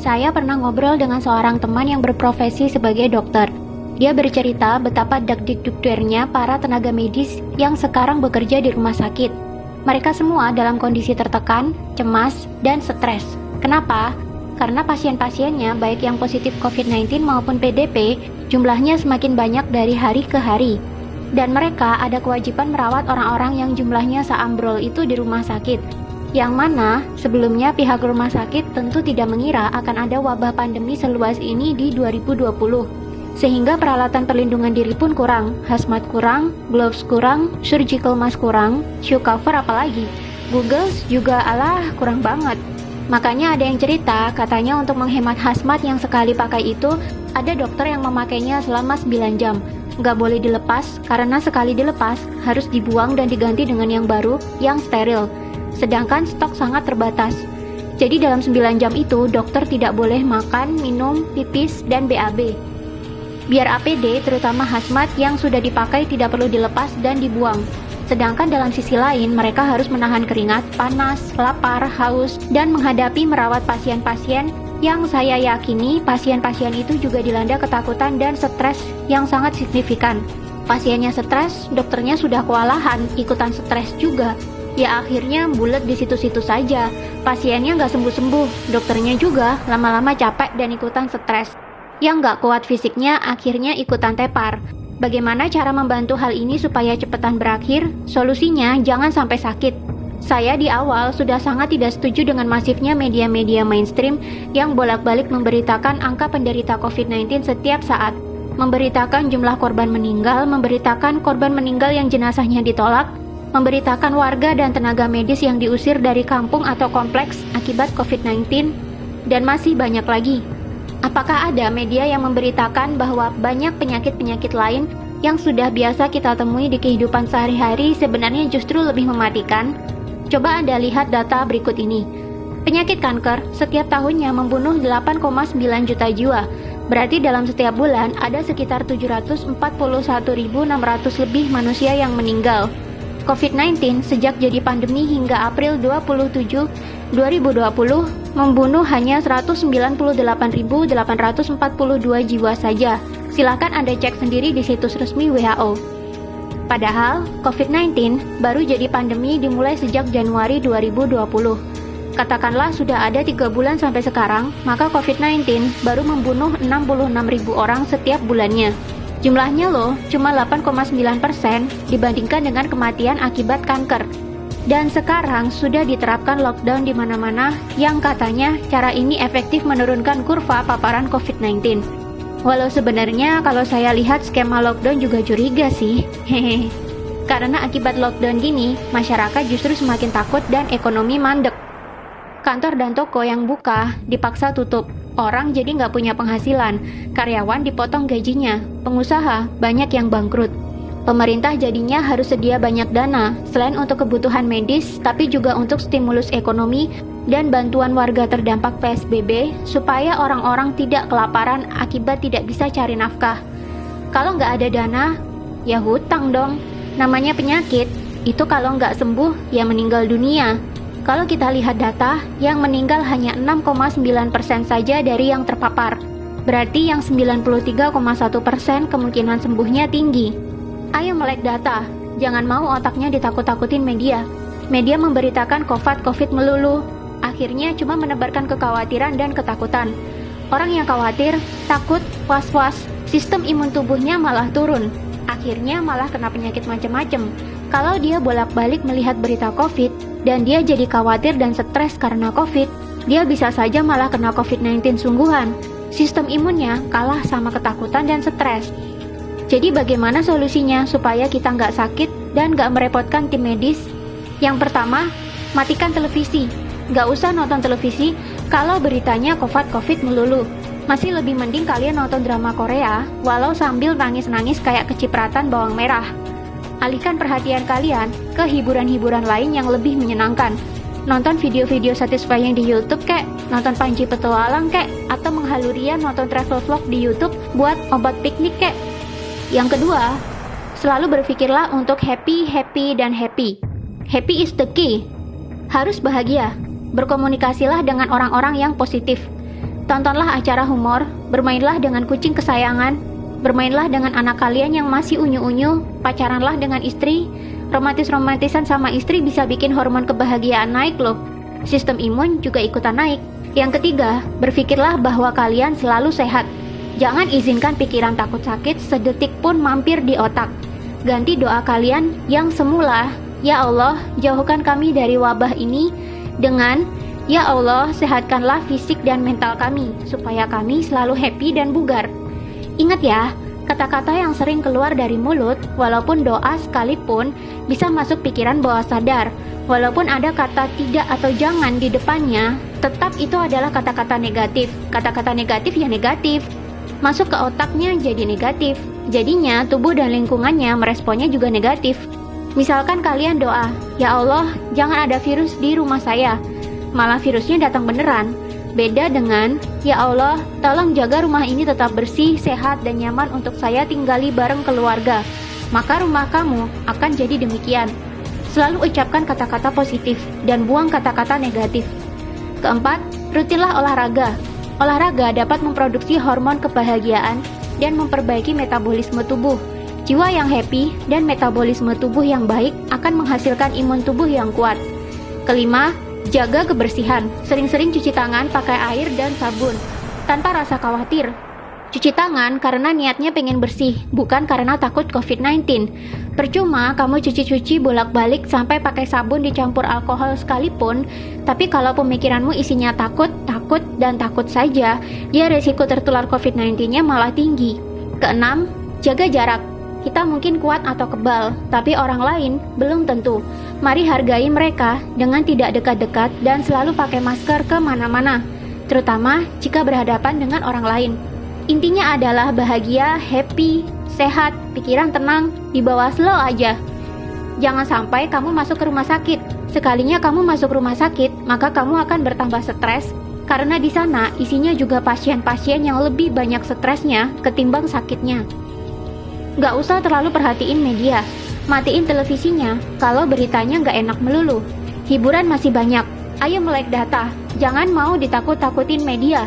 Saya pernah ngobrol dengan seorang teman yang berprofesi sebagai dokter. Dia bercerita betapa dakdikdukdernya para tenaga medis yang sekarang bekerja di rumah sakit. Mereka semua dalam kondisi tertekan, cemas, dan stres. Kenapa? Karena pasien-pasiennya, baik yang positif COVID-19 maupun PDP, jumlahnya semakin banyak dari hari ke hari. Dan mereka ada kewajiban merawat orang-orang yang jumlahnya seambrol itu di rumah sakit. Yang mana sebelumnya pihak rumah sakit tentu tidak mengira akan ada wabah pandemi seluas ini di 2020. Sehingga peralatan perlindungan diri pun kurang, hazmat kurang, gloves kurang, surgical mask kurang, shoe cover apalagi. Googles juga kurang banget. Makanya ada yang cerita, katanya untuk menghemat hazmat yang sekali pakai itu, ada dokter yang memakainya selama 9 jam. Nggak boleh dilepas, karena sekali dilepas, harus dibuang dan diganti dengan yang baru, yang steril. Sedangkan stok sangat terbatas. Jadi dalam 9 jam itu, dokter tidak boleh makan, minum, pipis, dan BAB. Biar APD, terutama hazmat yang sudah dipakai tidak perlu dilepas dan dibuang. Sedangkan dalam sisi lain, mereka harus menahan keringat, panas, lapar, haus, dan menghadapi merawat pasien-pasien yang saya yakini pasien-pasien itu juga dilanda ketakutan dan stres yang sangat signifikan. Pasiennya stres, dokternya sudah kewalahan, ikutan stres juga. Ya akhirnya bulet di situ-situ saja. Pasiennya nggak sembuh-sembuh, dokternya juga lama-lama capek dan ikutan stres. Yang nggak kuat fisiknya akhirnya ikutan tepar. Bagaimana cara membantu hal ini supaya cepetan berakhir? Solusinya jangan sampai sakit. Saya di awal sudah sangat tidak setuju dengan masifnya media-media mainstream yang bolak-balik memberitakan angka penderita COVID-19 setiap saat, memberitakan jumlah korban meninggal, memberitakan korban meninggal yang jenazahnya ditolak, memberitakan warga dan tenaga medis yang diusir dari kampung atau kompleks akibat COVID-19, dan masih banyak lagi. Apakah ada media yang memberitakan bahwa banyak penyakit-penyakit lain yang sudah biasa kita temui di kehidupan sehari-hari sebenarnya justru lebih mematikan? Coba Anda lihat data berikut ini. Penyakit kanker setiap tahunnya membunuh 8,9 juta jiwa. Berarti dalam setiap bulan ada sekitar 741.600 lebih manusia yang meninggal. COVID-19 sejak jadi pandemi hingga April 27, 2020 membunuh hanya 198.842 jiwa saja. Silakan Anda cek sendiri di situs resmi WHO. Padahal, COVID-19 baru jadi pandemi dimulai sejak Januari 2020. Katakanlah sudah ada 3 bulan sampai sekarang, maka COVID-19 baru membunuh 66.000 orang setiap bulannya. Jumlahnya loh, cuma 8,9% dibandingkan dengan kematian akibat kanker. Dan sekarang sudah diterapkan lockdown di mana-mana yang katanya cara ini efektif menurunkan kurva paparan COVID-19. Walau sebenarnya kalau saya lihat skema lockdown juga curiga sih. Hehe. Karena akibat lockdown gini, masyarakat justru semakin takut dan ekonomi mandek. Kantor dan toko yang buka dipaksa tutup. Orang jadi nggak punya penghasilan. Karyawan dipotong gajinya. Pengusaha banyak yang bangkrut. Pemerintah jadinya harus sedia banyak dana, selain untuk kebutuhan medis, tapi juga untuk stimulus ekonomi dan bantuan warga terdampak PSBB, supaya orang-orang tidak kelaparan akibat tidak bisa cari nafkah. Kalau nggak ada dana, ya hutang dong. Namanya penyakit, itu kalau nggak sembuh, ya meninggal dunia. Kalau kita lihat data, yang meninggal hanya 6,9% saja dari yang terpapar. Berarti yang 93,1% kemungkinan sembuhnya tinggi. Ayo melek data, jangan mau otaknya ditakut-takutin media. Media memberitakan COVID melulu, akhirnya cuma menebarkan kekhawatiran dan ketakutan. Orang yang khawatir, takut, was-was, sistem imun tubuhnya malah turun. Akhirnya malah kena penyakit macam-macam. Kalau dia bolak-balik melihat berita COVID, dan dia jadi khawatir dan stres karena COVID, dia bisa saja malah kena COVID-19 sungguhan. Sistem imunnya kalah sama ketakutan dan stres. Jadi bagaimana solusinya supaya kita nggak sakit dan nggak merepotkan tim medis? Yang pertama, matikan televisi. Nggak usah nonton televisi kalau beritanya COVID melulu. Masih lebih mending kalian nonton drama Korea, walau sambil nangis-nangis kayak kecipratan bawang merah. Alihkan perhatian kalian ke hiburan-hiburan lain yang lebih menyenangkan. Nonton video-video satisfying di YouTube kek, nonton Panji Petualang kek, atau menghalurian nonton travel vlog di YouTube buat obat piknik kek. Yang kedua, selalu berpikirlah untuk happy. Happy is the key. Harus bahagia. Berkomunikasilah dengan orang-orang yang positif. Tontonlah acara humor, bermainlah dengan kucing kesayangan, bermainlah dengan anak kalian yang masih unyu-unyu, pacaranlah dengan istri. Romantis-romantisan sama istri bisa bikin hormon kebahagiaan naik loh. Sistem imun juga ikutan naik. Yang ketiga, berpikirlah bahwa kalian selalu sehat. Jangan izinkan pikiran takut sakit sedetik pun mampir di otak. Ganti doa kalian yang semula, "Ya Allah, jauhkan kami dari wabah ini," dengan "Ya Allah, sehatkanlah fisik dan mental kami, supaya kami selalu happy dan bugar." Ingat ya, kata-kata yang sering keluar dari mulut, walaupun doa sekalipun, bisa masuk pikiran bawah sadar. Walaupun ada kata tidak atau jangan di depannya, tetap itu adalah kata-kata negatif. Kata-kata negatif ya negatif. Masuk ke otaknya jadi negatif. Jadinya tubuh dan lingkungannya meresponnya juga negatif. Misalkan kalian doa, "Ya Allah, jangan ada virus di rumah saya." Malah virusnya datang beneran. Beda dengan, "Ya Allah, tolong jaga rumah ini tetap bersih, sehat, dan nyaman untuk saya tinggali bareng keluarga." Maka rumah kamu akan jadi demikian. Selalu ucapkan kata-kata positif dan buang kata-kata negatif. Keempat, rutinlah olahraga. Olahraga dapat memproduksi hormon kebahagiaan dan memperbaiki metabolisme tubuh. Jiwa yang happy dan metabolisme tubuh yang baik akan menghasilkan imun tubuh yang kuat. Kelima, jaga kebersihan. Sering-sering cuci tangan pakai air dan sabun, tanpa rasa khawatir. Cuci tangan karena niatnya pengen bersih, bukan karena takut COVID-19. Percuma kamu cuci-cuci bolak-balik sampai pakai sabun dicampur alkohol sekalipun, tapi kalau pemikiranmu isinya takut, dan takut saja, ya resiko tertular COVID-19-nya malah tinggi. Keenam, jaga jarak. Kita mungkin kuat atau kebal, tapi orang lain belum tentu. Mari hargai mereka dengan tidak dekat-dekat dan selalu pakai masker kemana-mana, terutama jika berhadapan dengan orang lain. Intinya adalah bahagia, happy, sehat, pikiran tenang, di bawah slow aja. Jangan sampai kamu masuk ke rumah sakit. Sekalinya kamu masuk rumah sakit, maka kamu akan bertambah stres, karena di sana isinya juga pasien-pasien yang lebih banyak stresnya ketimbang sakitnya. Gak usah terlalu perhatiin media. Matiin televisinya kalau beritanya gak enak melulu. Hiburan masih banyak. Ayo melek data. Jangan mau ditakut-takutin media.